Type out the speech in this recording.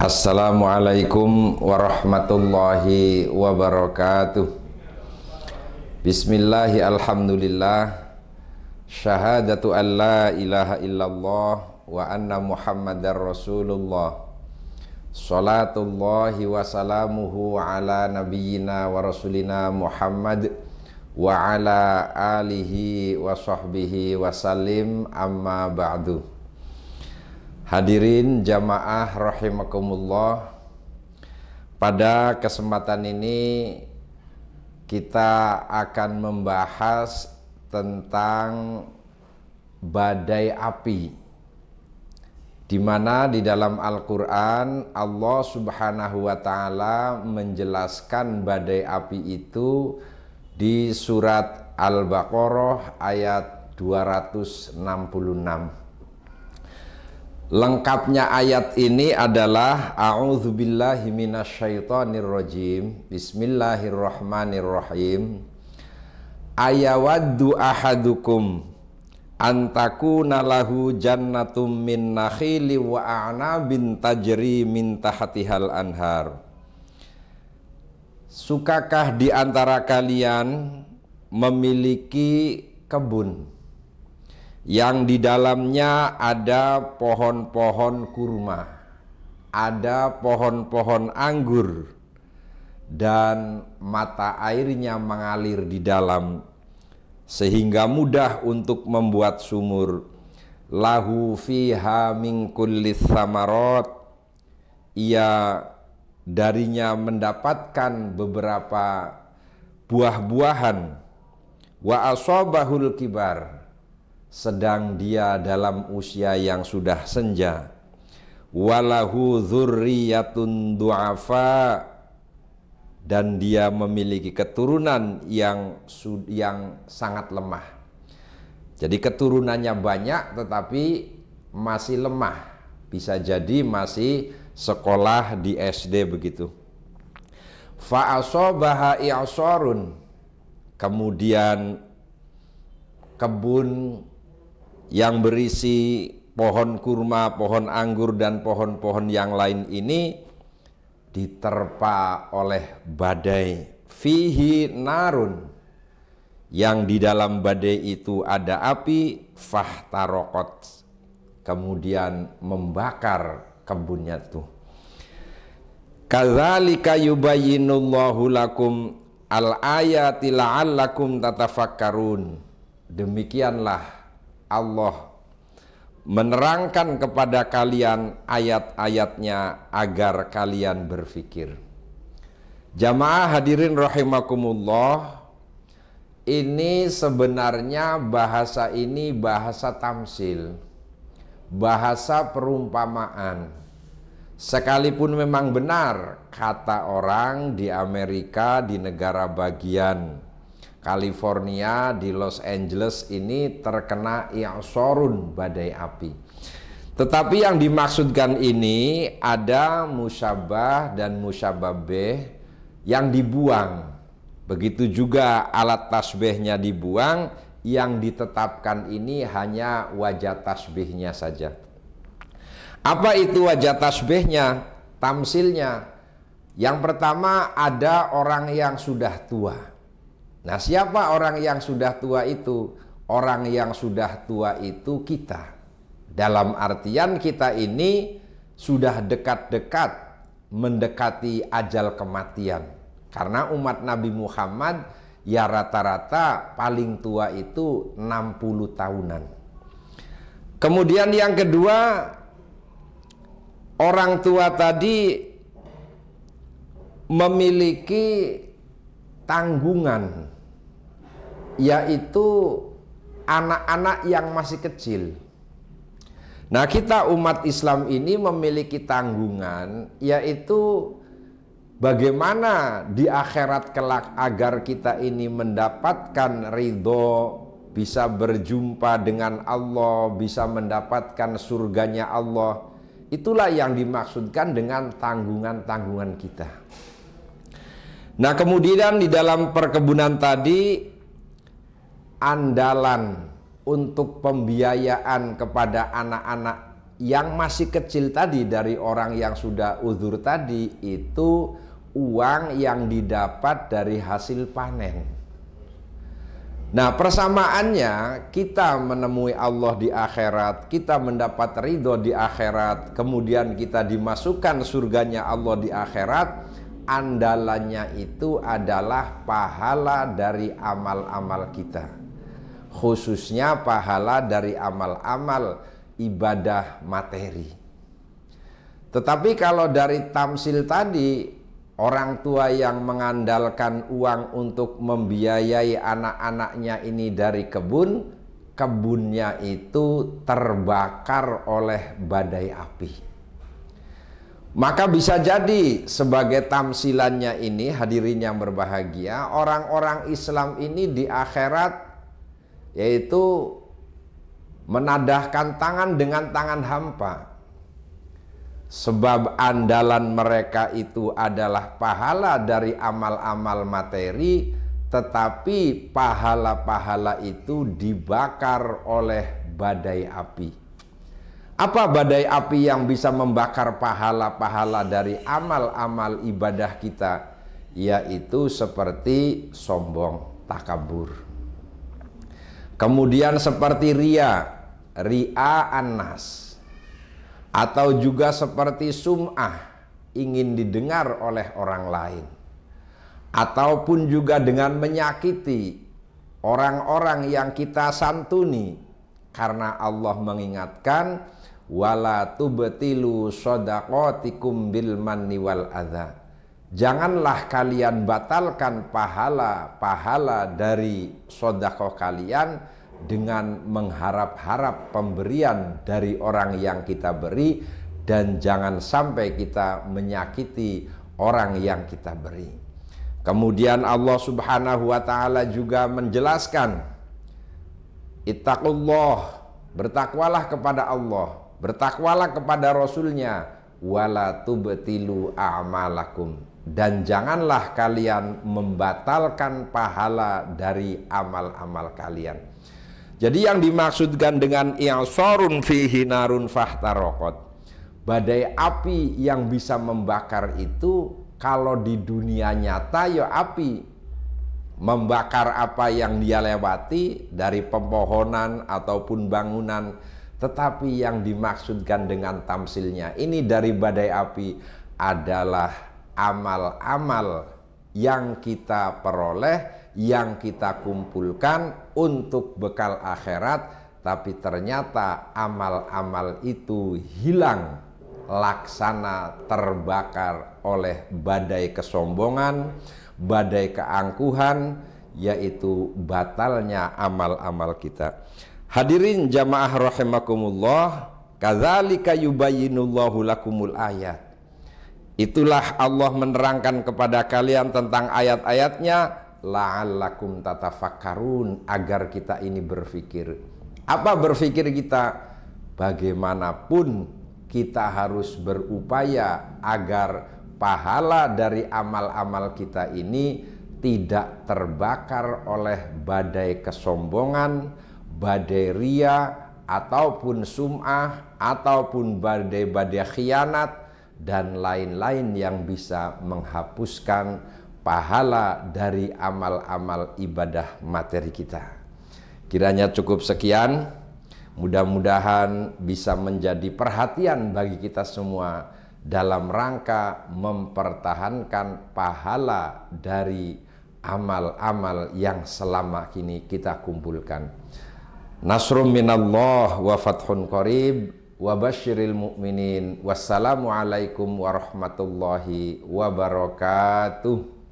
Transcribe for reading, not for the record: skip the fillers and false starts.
Assalamualaikum warahmatullahi wabarakatuh. Bismillahi alhamdulillah. Syahadatu an la ilaha illallah wa anna muhammadar rasulullah. Salatullahi wa salamuhu ala nabiyyina wa rasulina Muhammad wa ala alihi wa sahbihi wa salim, amma ba'du. Hadirin jamaah rahimakumullah, pada kesempatan ini kita akan membahas tentang badai api, di mana di dalam Al-Quran Allah Subhanahu wa Ta'ala menjelaskan badai api itu di surat Al-Baqarah ayat 266. Lengkapnya ayat ini adalah A'udzubillahi minasyaitonirrajim. Bismillahirrahmanirrahim. Ayawaddu ahadukum antakuna lahu jannatum min nakhili wa a'nabin tajri min tahtihal anhar. Sukakah di antara kalian memiliki kebun yang di dalamnya ada pohon-pohon kurma, ada pohon-pohon anggur, dan mata airnya mengalir di dalam, sehingga mudah untuk membuat sumur. Lahu fiha min kullis samarat, ia darinya mendapatkan beberapa buah-buahan. Wa asabahul kibar, sedang dia dalam usia yang sudah senja. Walahu dzurriyyatun du'afa, dan dia memiliki keturunan yang sangat lemah. Jadi keturunannya banyak tetapi masih lemah, bisa jadi masih sekolah di SD begitu. Fa asabaha i'sarun, kemudian kebun yang berisi pohon kurma, pohon anggur, dan pohon-pohon yang lain ini diterpa oleh badai. Fihi narun, yang di dalam badai itu ada api. Fahtarokot, kemudian membakar kebunnya itu. Kadzalika yubayyinullahu lakum al-ayati la'allakum tatafakkarun. Demikianlah Allah menerangkan kepada kalian ayat-ayatnya agar kalian berfikir. Jamaah hadirin rahimakumullah, ini sebenarnya bahasa ini bahasa tamsil, bahasa perumpamaan. Sekalipun memang benar kata orang di Amerika, di negara bagian California, di Los Angeles ini terkena i'sarun, badai api. Tetapi yang dimaksudkan ini ada musyabah dan musyabah bih yang dibuang. Begitu juga alat tasbihnya dibuang, yang ditetapkan ini hanya wajah tasbihnya saja. Apa itu wajah tasbihnya, tamsilnya? Yang pertama, ada orang yang sudah tua. Nah, siapa orang yang sudah tua itu? Orang yang sudah tua itu kita. Dalam artian kita ini sudah dekat-dekat mendekati ajal kematian. Karena umat Nabi Muhammad ya rata-rata paling tua itu 60 tahunan. Kemudian yang kedua, orang tua tadi memiliki tanggungan, yaitu anak-anak yang masih kecil. Nah, kita umat Islam ini memiliki tanggungan, yaitu bagaimana di akhirat kelak agar kita ini mendapatkan ridho, bisa berjumpa dengan Allah, bisa mendapatkan surganya Allah. Itulah yang dimaksudkan dengan tanggungan-tanggungan kita. Nah, kemudian di dalam perkebunan tadi, andalan untuk pembiayaan kepada anak-anak yang masih kecil tadi dari orang yang sudah uzur tadi itu uang yang didapat dari hasil panen. Nah, persamaannya kita menemui Allah di akhirat, kita mendapat ridho di akhirat, kemudian kita dimasukkan surganya Allah di akhirat. Andalannya itu adalah pahala dari amal-amal kita, khususnya pahala dari amal-amal ibadah materi. Tetapi kalau dari tamsil tadi, orang tua yang mengandalkan uang untuk membiayai anak-anaknya ini dari kebun, kebunnya itu terbakar oleh badai api. Maka bisa jadi sebagai tamsilannya ini, hadirin yang berbahagia, orang-orang Islam ini di akhirat yaitu menadahkan tangan dengan tangan hampa. Sebab andalan mereka itu adalah pahala dari amal-amal materi, tetapi pahala-pahala itu dibakar oleh badai api. Apa badai api yang bisa membakar pahala-pahala dari amal-amal ibadah kita? Yaitu seperti sombong, takabur. Kemudian seperti riya annas. Atau juga seperti sum'ah, ingin didengar oleh orang lain. Ataupun juga dengan menyakiti orang-orang yang kita santuni. Karena Allah mengingatkan, wala tubtilu shadaqatikum bil manni wal adza. Janganlah kalian batalkan pahala-pahala dari sedekah kalian dengan mengharap-harap pemberian dari orang yang kita beri, dan jangan sampai kita menyakiti orang yang kita beri. Kemudian Allah Subhanahu wa taala juga menjelaskan, ittaqullah, bertakwalah kepada Allah, bertakwalah kepada Rasulnya, wala tubtilu a'malakum, dan janganlah kalian membatalkan pahala dari amal-amal kalian. Jadi yang dimaksudkan dengan i'sarun fihi narun fahtaraqat, badai api yang bisa membakar itu, kalau di dunia nyata ya api membakar apa yang dia lewati dari pepohonan ataupun bangunan. Tetapi yang dimaksudkan dengan tamsilnya ini dari badai api adalah amal-amal yang kita peroleh, yang kita kumpulkan untuk bekal akhirat, tapi ternyata amal-amal itu hilang, laksana terbakar oleh badai kesombongan, badai keangkuhan, yaitu batalnya amal-amal kita. Hadirin jamaah rahimakumullah, kadzalika yubayyinullahu lakumul ayat. Itulah Allah menerangkan kepada kalian tentang ayat-ayatnya, la'allakum tatafakkarun, agar kita ini berpikir. Apa berpikir kita? Bagaimanapun kita harus berupaya agar pahala dari amal-amal kita ini tidak terbakar oleh badai kesombongan, badai riya, ataupun sum'ah, ataupun badai-badai khianat, dan lain-lain yang bisa menghapuskan pahala dari amal-amal ibadah materi kita. Kiranya cukup sekian, mudah-mudahan bisa menjadi perhatian bagi kita semua dalam rangka mempertahankan pahala dari amal-amal yang selama ini kita kumpulkan. Nasrum minallah wa fathun qarib wa basyiril mu'minin. Wassalamualaikum warahmatullahi wabarakatuh.